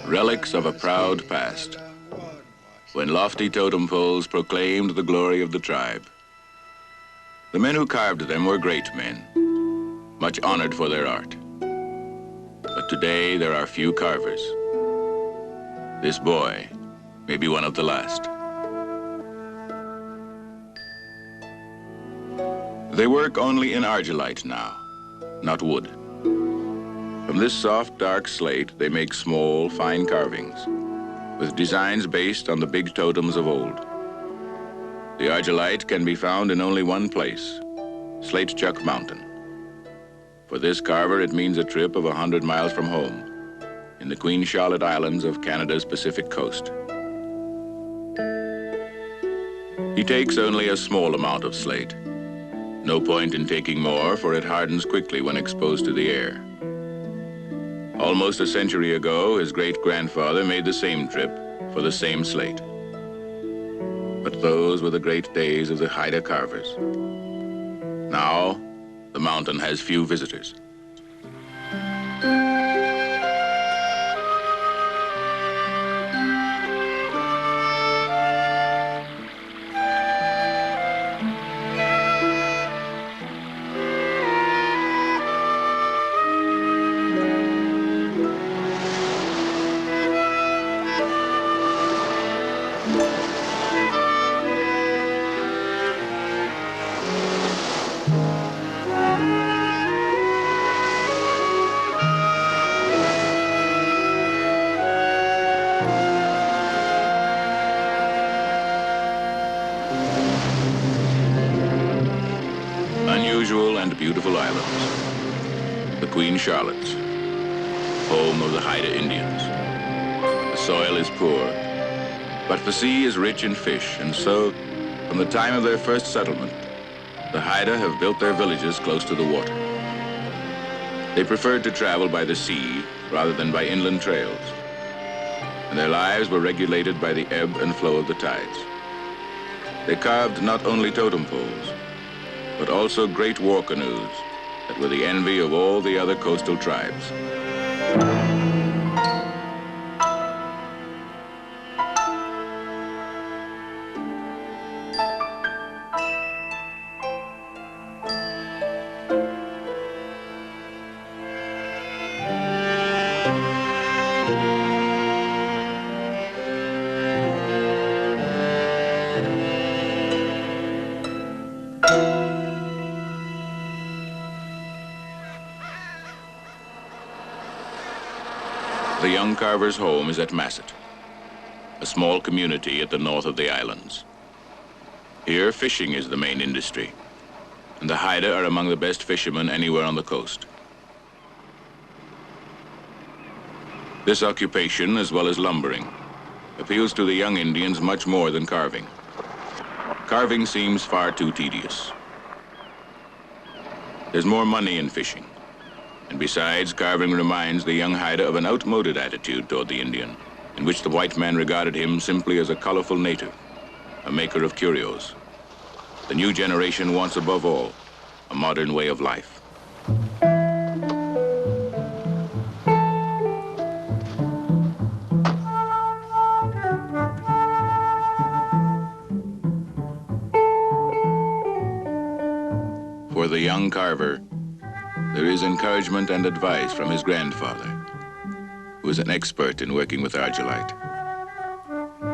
Relics of a proud past, when lofty totem poles proclaimed the glory of the tribe. The men who carved them were great men, much honored for their art. But today there are few carvers. This boy may be one of the last. They work only in argillite now, not wood. From this soft, dark slate, they make small, fine carvings, with designs based on the big totems of old. The argillite can be found in only one place, Slate Chuck Mountain. For this carver, it means a trip of 100 miles from home, in the Queen Charlotte Islands of Canada's Pacific coast. He takes only a small amount of slate. No point in taking more, for it hardens quickly when exposed to the air. Almost a century ago, his great-grandfather made the same trip for the same slate. But those were the great days of the Haida carvers. Now, the mountain has few visitors. Unusual and beautiful islands. The Queen Charlotte's, home of the Haida Indians. The soil is poor, but the sea is rich in fish, and so, from the time of their first settlement, the Haida have built their villages close to the water. They preferred to travel by the sea rather than by inland trails, and their lives were regulated by the ebb and flow of the tides. They carved not only totem poles, but also great war canoes that were the envy of all the other coastal tribes. The young carver's home is at Masset, a small community at the north of the islands. Here, fishing is the main industry, and the Haida are among the best fishermen anywhere on the coast. This occupation, as well as lumbering, appeals to the young Indians much more than carving. Carving seems far too tedious. There's more money in fishing. And besides, carving reminds the young Haida of an outmoded attitude toward the Indian, in which the white man regarded him simply as a colorful native, a maker of curios. The new generation wants, above all, a modern way of life. For the young carver, there is encouragement and advice from his grandfather, who is an expert in working with argillite.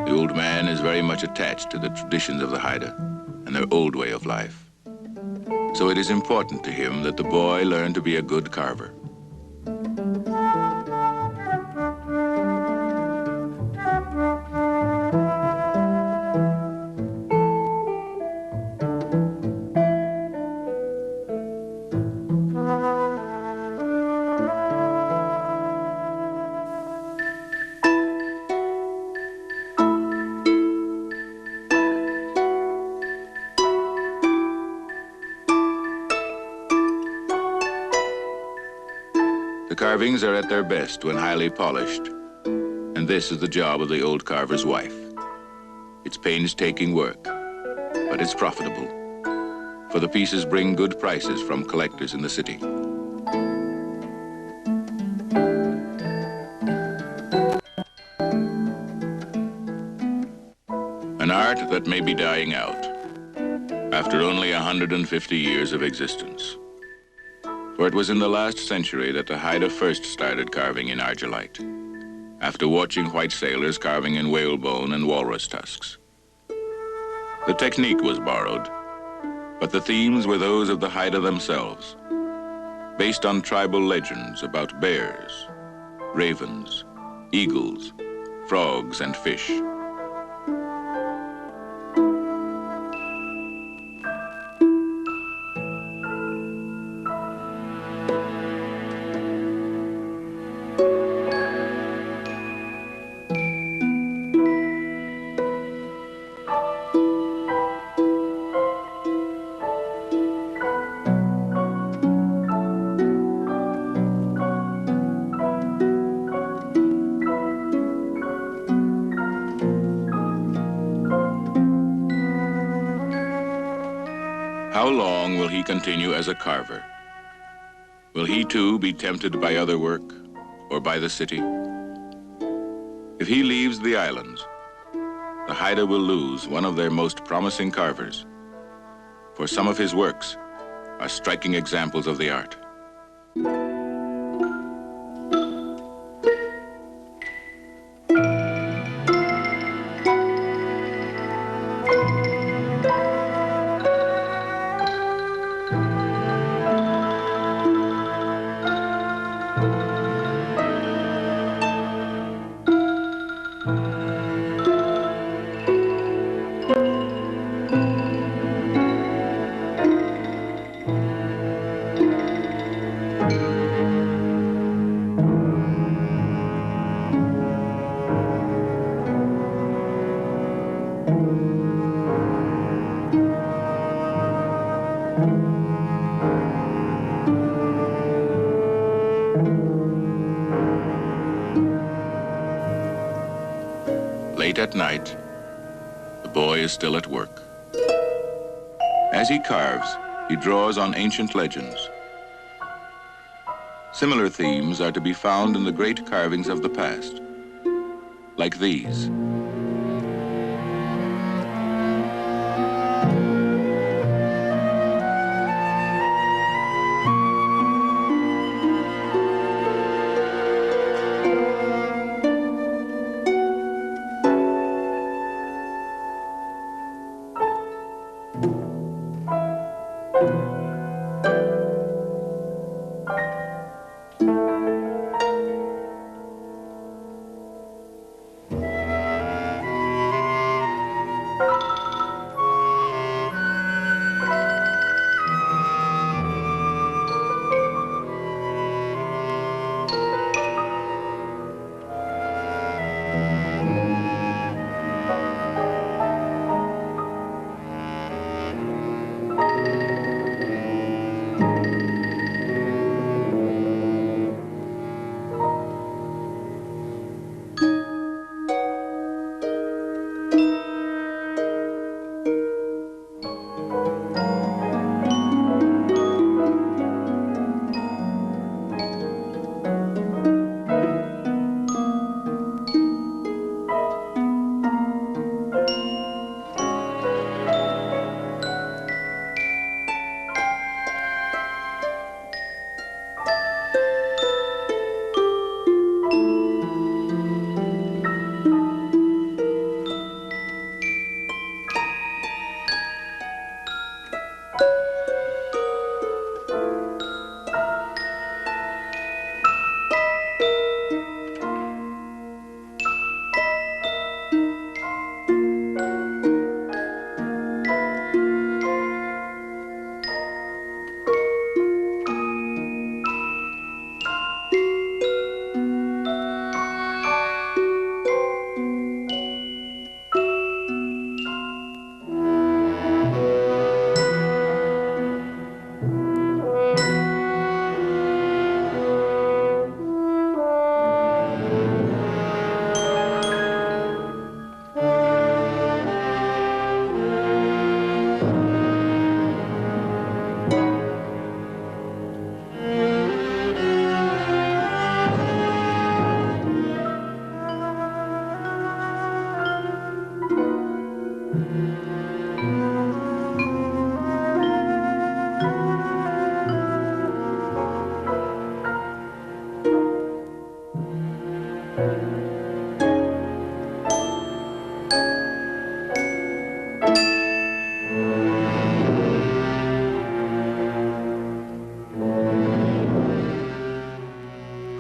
The old man is very much attached to the traditions of the Haida and their old way of life. So it is important to him that the boy learn to be a good carver. The carvings are at their best when highly polished, and this is the job of the old carver's wife. It's painstaking work, but it's profitable, for the pieces bring good prices from collectors in the city. An art that may be dying out after only 150 years of existence. For it was in the last century that the Haida first started carving in argillite, after watching white sailors carving in whalebone and walrus tusks. The technique was borrowed, but the themes were those of the Haida themselves, based on tribal legends about bears, ravens, eagles, frogs, and fish. How long will he continue as a carver? Will he too be tempted by other work or by the city? If he leaves the islands, the Haida will lose one of their most promising carvers, for some of his works are striking examples of the art. Late at night, the boy is still at work. As he carves, he draws on ancient legends. Similar themes are to be found in the great carvings of the past, like these.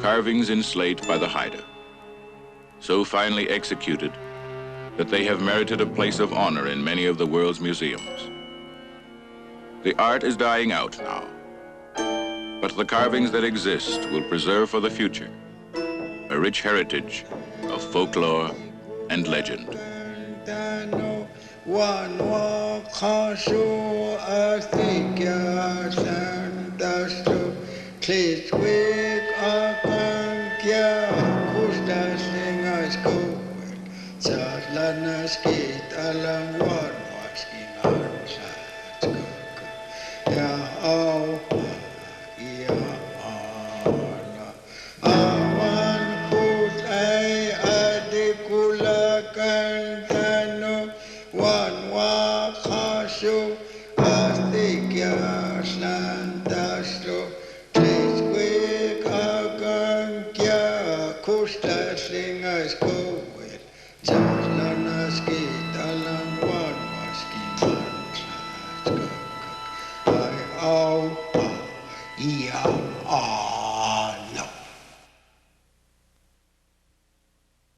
Carvings in slate by the Haida, so finely executed that they have merited a place of honor in many of the world's museums. The art is dying out now, but the carvings that exist will preserve for the future a rich heritage of folklore and legend. Yeah.